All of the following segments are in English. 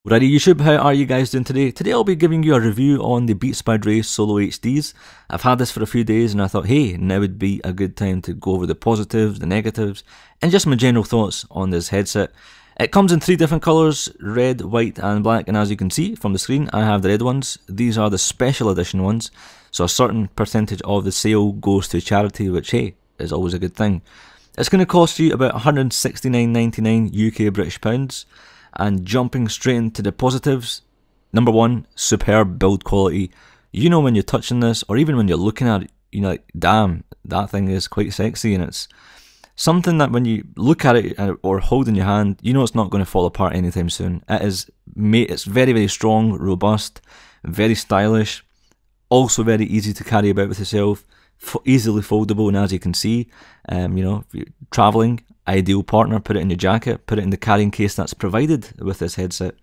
Righty YouTube, how are you guys doing today? Today I'll be giving you a review on the Beats by Dre Solo HDs. I've had this for a few days and I thought, hey, now would be a good time to go over the positives, the negatives, and just my general thoughts on this headset. It comes in three different colours, red, white and black, and as you can see from the screen, I have the red ones. These are the special edition ones, so a certain percentage of the sale goes to charity, which, hey, is always a good thing. It's going to cost you about £169.99 UK British pounds. And jumping straight into the positives, number one, superb build quality. You know when you're touching this, or even when you're looking at it, you're like, damn, that thing is quite sexy, and it's something that when you look at it or hold in your hand, you know it's not going to fall apart anytime soon. It's very, very strong, robust, very stylish, also very easy to carry about with yourself, easily foldable, and as you can see, you know, if you're traveling, ideal partner, put it in your jacket, put it in the carrying case that's provided with this headset.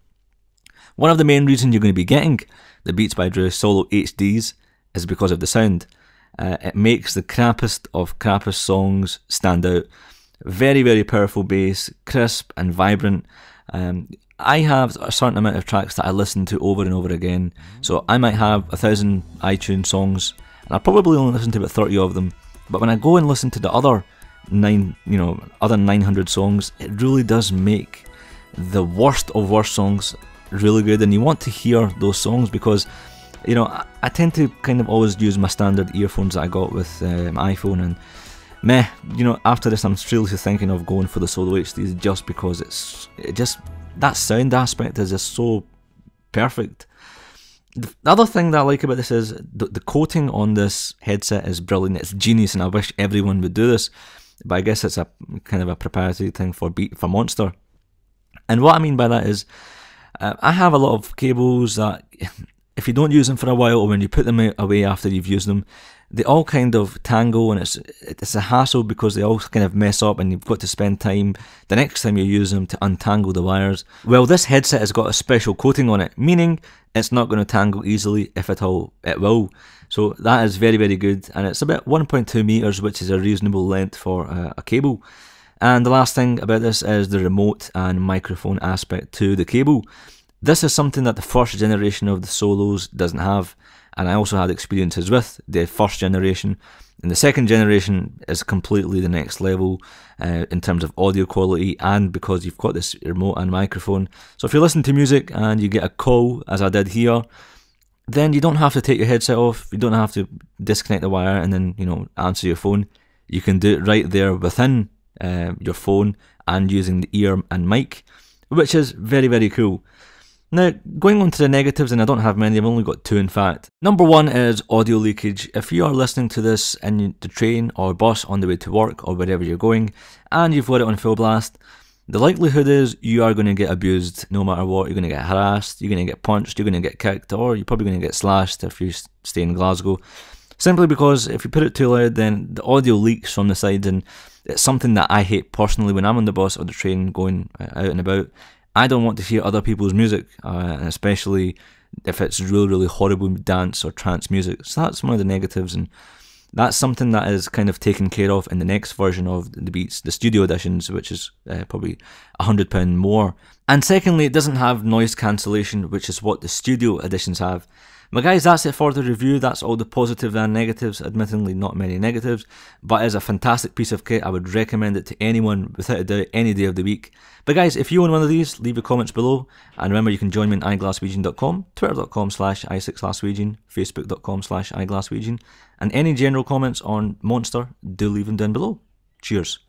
One of the main reasons you're going to be getting the Beats by Dre Solo HDs is because of the sound. It makes the crappiest of crappiest songs stand out. Very, very powerful bass, crisp and vibrant. I have a certain amount of tracks that I listen to over and over again, so I might have 1,000 iTunes songs, and I probably only listen to about 30 of them, but when I go and listen to the other 900 songs, it really does make the worst of worst songs really good, and you want to hear those songs because, you know, I tend to kind of always use my standard earphones that I got with my iPhone, and you know, after this I'm seriously thinking of going for the Solo HDs just because that sound aspect is just so perfect. The other thing that I like about this is the coating on this headset is brilliant. It's genius, and I wish everyone would do this. But I guess it's a kind of a proprietary thing for Monster. And what I mean by that is, I have a lot of cables that, if you don't use them for a while, or when you put them away after you've used them, they all kind of tangle, and it's a hassle because they all kind of mess up, and you've got to spend time the next time you use them to untangle the wires. Well, this headset has got a special coating on it, meaning it's not going to tangle easily. If at all, it will. So that is very, very good, and it's about 1.2 meters, which is a reasonable length for a cable. And the last thing about this is the remote and microphone aspect to the cable. This is something that the first generation of the Solos doesn't have, and I also had experiences with the first generation. And the second generation is completely the next level in terms of audio quality, and because you've got this remote and microphone. So if you listen to music and you get a call, as I did here, then you don't have to take your headset off, you don't have to disconnect the wire and then, you know, answer your phone. You can do it right there within your phone and using the ear and mic, which is very, very cool. Now, going on to the negatives, and I don't have many, I've only got two in fact. Number one is audio leakage. If you are listening to this in the train or bus on the way to work or wherever you're going, and you've got it on full blast, the likelihood is you are going to get abused no matter what. You're going to get harassed, you're going to get punched, you're going to get kicked, or you're probably going to get slashed if you stay in Glasgow. Simply because if you put it too loud, then the audio leaks from the sides, and it's something that I hate personally when I'm on the bus or the train going out and about. I don't want to hear other people's music, and especially if it's really, really horrible dance or trance music. So that's one of the negatives, and that's something that is kind of taken care of in the next version of the Beats, the studio editions, which is probably £100 more. And secondly, it doesn't have noise cancellation, which is what the studio editions have. But guys, that's it for the review. That's all the positives and negatives. Admittedly, not many negatives, but it's a fantastic piece of kit. I would recommend it to anyone without a doubt, any day of the week. But guys, if you own one of these, leave your comments below. And remember, you can join me on iGlaswegian.com, twitter.com/i6glaswegian, facebook.com/iGlaswegian. And any general comments on Monster, do leave them down below. Cheers.